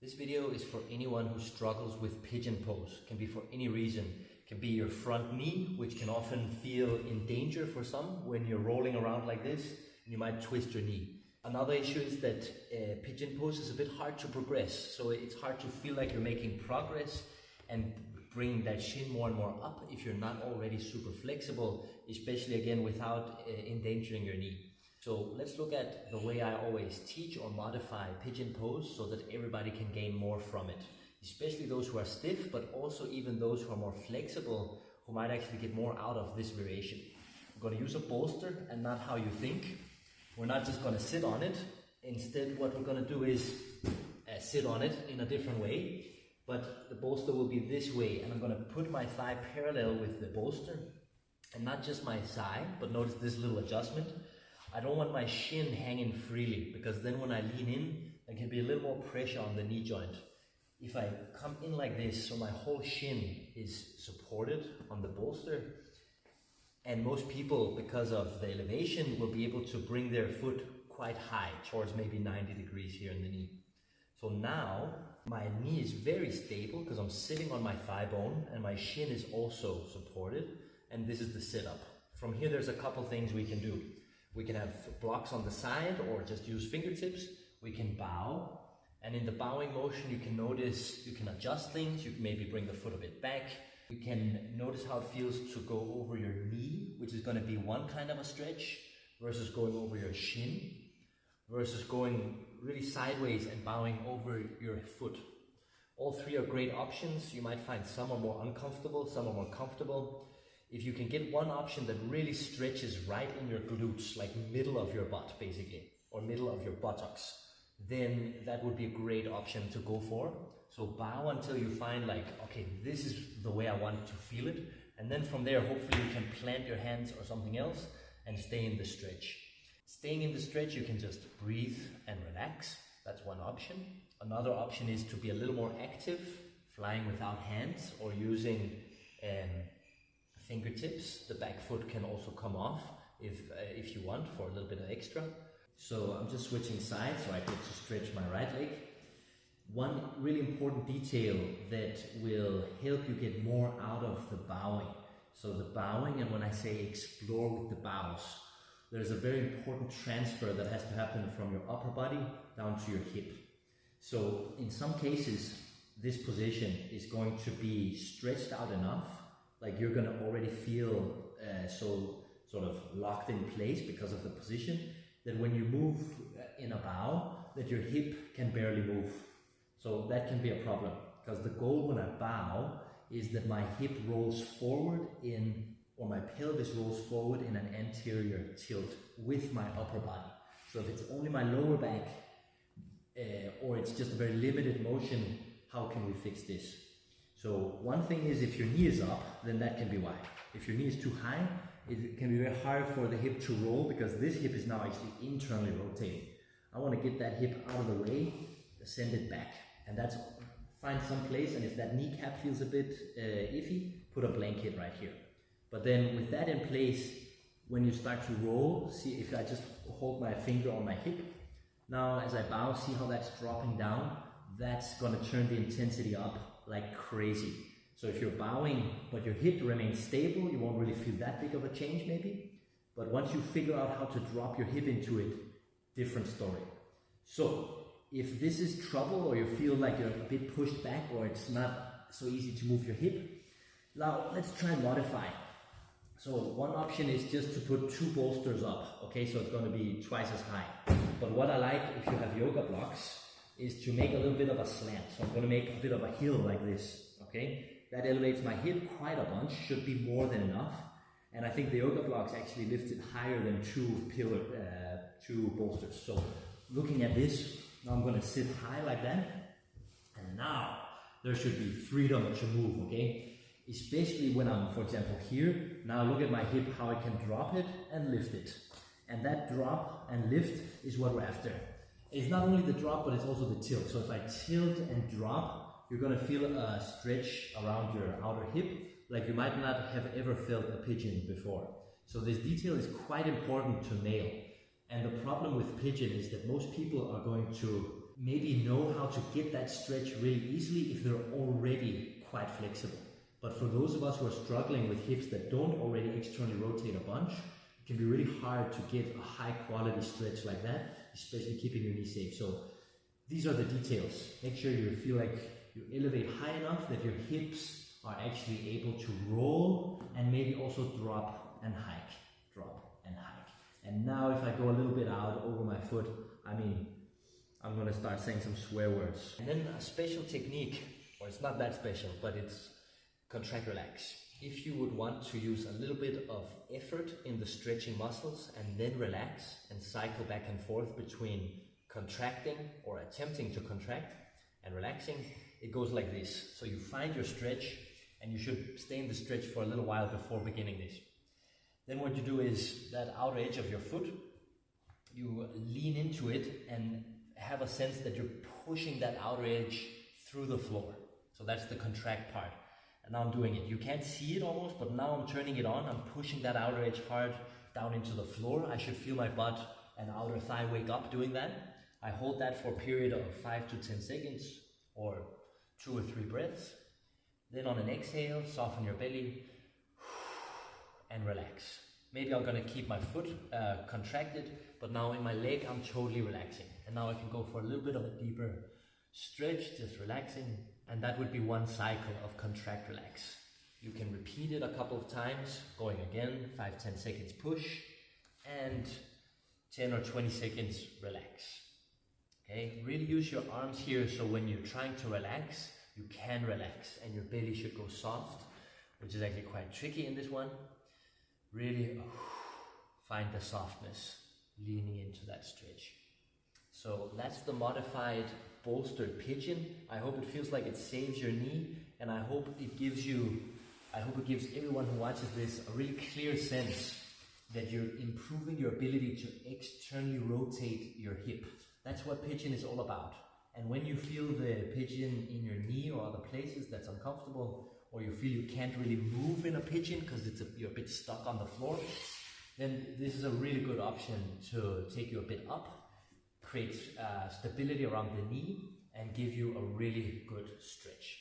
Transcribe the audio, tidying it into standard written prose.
This video is for anyone who struggles with pigeon pose. It can be for any reason. It can be your front knee, which can often feel in danger for some when you're rolling around like this, and you might twist your knee. Another issue is that pigeon pose is a bit hard to progress, so it's hard to feel like you're making progress and bringing that shin more and more up if you're not already super flexible, especially again without endangering your knee. So let's look at the way I always teach or modify pigeon pose so that everybody can gain more from it, especially those who are stiff, but also even those who are more flexible, who might actually get more out of this variation. I'm going to use a bolster and not how you think. We're not just going to sit on it. Instead, what we're going to do is sit on it in a different way, but the bolster will be this way, and I'm going to put my thigh parallel with the bolster, and not just my side, but notice this little adjustment. I don't want my shin hanging freely, because then when I lean in, there can be a little more pressure on the knee joint. If I come in like this, so my whole shin is supported on the bolster, and most people, because of the elevation, will be able to bring their foot quite high, towards maybe 90 degrees here in the knee. So now, my knee is very stable, because I'm sitting on my thigh bone, and my shin is also supported, and this is the sit-up. From here, there's a couple things we can do. We can have blocks on the side or just use fingertips. We can bow, and in the bowing motion you can notice, you can adjust things. You can maybe bring the foot a bit back. You can notice how it feels to go over your knee, which is going to be one kind of a stretch, versus going over your shin, versus going really sideways and bowing over your foot. All three are great options. You might find some are more uncomfortable, some are more comfortable. If you can get one option that really stretches right in your glutes, like middle of your butt basically, or middle of your buttocks, then that would be a great option to go for. So bow until you find like, okay, this is the way I want to feel it. And then from there, hopefully you can plant your hands or something else and stay in the stretch. Staying in the stretch, you can just breathe and relax. That's one option. Another option is to be a little more active, flying without hands or using fingertips. The back foot can also come off if you want, for a little bit of extra. So I'm just switching sides so I get to stretch my right leg. One really important detail that will help you get more out of the bowing. So the bowing, and when I say explore with the bows, there's a very important transfer that has to happen from your upper body down to your hip. So in some cases, this position is going to be stretched out enough, like you're going to already feel so sort of locked in place because of the position, that when you move in a bow, that your hip can barely move. So that can be a problem, because the goal when I bow is that my hip rolls forward or my pelvis rolls forward in an anterior tilt with my upper body. So if it's only my lower back, or it's just a very limited motion, how can we fix this? So one thing is, if your knee is up, then that can be why. If your knee is too high, it can be very hard for the hip to roll, because this hip is now actually internally rotating. I want to get that hip out of the way, send it back. And that's, find some place, and if that kneecap feels a bit iffy, put a blanket right here. But then with that in place, when you start to roll, see if I just hold my finger on my hip. Now as I bow, see how that's dropping down? That's going to turn the intensity up like crazy. So if you're bowing, but your hip remains stable, you won't really feel that big of a change maybe. But once you figure out how to drop your hip into it, different story. So if this is trouble, or you feel like you're a bit pushed back, or it's not so easy to move your hip, now let's try and modify. So one option is just to put two bolsters up, okay, so it's going to be twice as high. But what I like, if you have yoga blocks, is to make a little bit of a slant. So I'm going to make a bit of a hill like this, okay? That elevates my hip quite a bunch, should be more than enough. And I think the yoga blocks actually lift it higher than two bolsters. So looking at this, now I'm going to sit high like that. And now there should be freedom to move, okay? Especially when I'm, for example, here. Now look at my hip, how I can drop it and lift it. And that drop and lift is what we're after. It's not only the drop, but it's also the tilt. So if I tilt and drop, you're going to feel a stretch around your outer hip, like you might not have ever felt a pigeon before. So this detail is quite important to nail. And the problem with pigeon is that most people are going to maybe know how to get that stretch really easily if they're already quite flexible. But for those of us who are struggling with hips that don't already externally rotate a bunch, it can be really hard to get a high quality stretch like that, especially keeping your knee safe. So these are the details. Make sure you feel like you elevate high enough that your hips are actually able to roll and maybe also drop and hike, drop and hike. And now if I go a little bit out over my foot, I mean, I'm gonna start saying some swear words. And then a special technique, or it's not that special, but it's contract relax. If you would want to use a little bit of effort in the stretching muscles and then relax and cycle back and forth between contracting or attempting to contract and relaxing, it goes like this. So you find your stretch and you should stay in the stretch for a little while before beginning this. Then what you do is that outer edge of your foot, you lean into it and have a sense that you're pushing that outer edge through the floor. So that's the contract part. And now I'm doing it. You can't see it almost, but now I'm turning it on. I'm pushing that outer edge hard down into the floor. I should feel my butt and outer thigh wake up doing that. I hold that for a period of 5 to 10 seconds or 2 or 3 breaths. Then on an exhale, soften your belly and relax. Maybe I'm gonna keep my foot contracted, but now in my leg, I'm totally relaxing. And now I can go for a little bit of a deeper stretch, just relaxing. And that would be one cycle of contract relax. You can repeat it a couple of times, going again, 5-10 seconds push, and 10 or 20 seconds relax. Okay, really use your arms here so when you're trying to relax, you can relax and your belly should go soft, which is actually quite tricky in this one. Really find the softness, leaning into that stretch. So that's the modified bolstered pigeon. I hope it feels like it saves your knee, and I hope it gives everyone who watches this a really clear sense that you're improving your ability to externally rotate your hip. That's what pigeon is all about. And when you feel the pigeon in your knee or other places that's uncomfortable, or you feel you can't really move in a pigeon because you're a bit stuck on the floor, then this is a really good option to take you a bit up, create stability around the knee, and give you a really good stretch.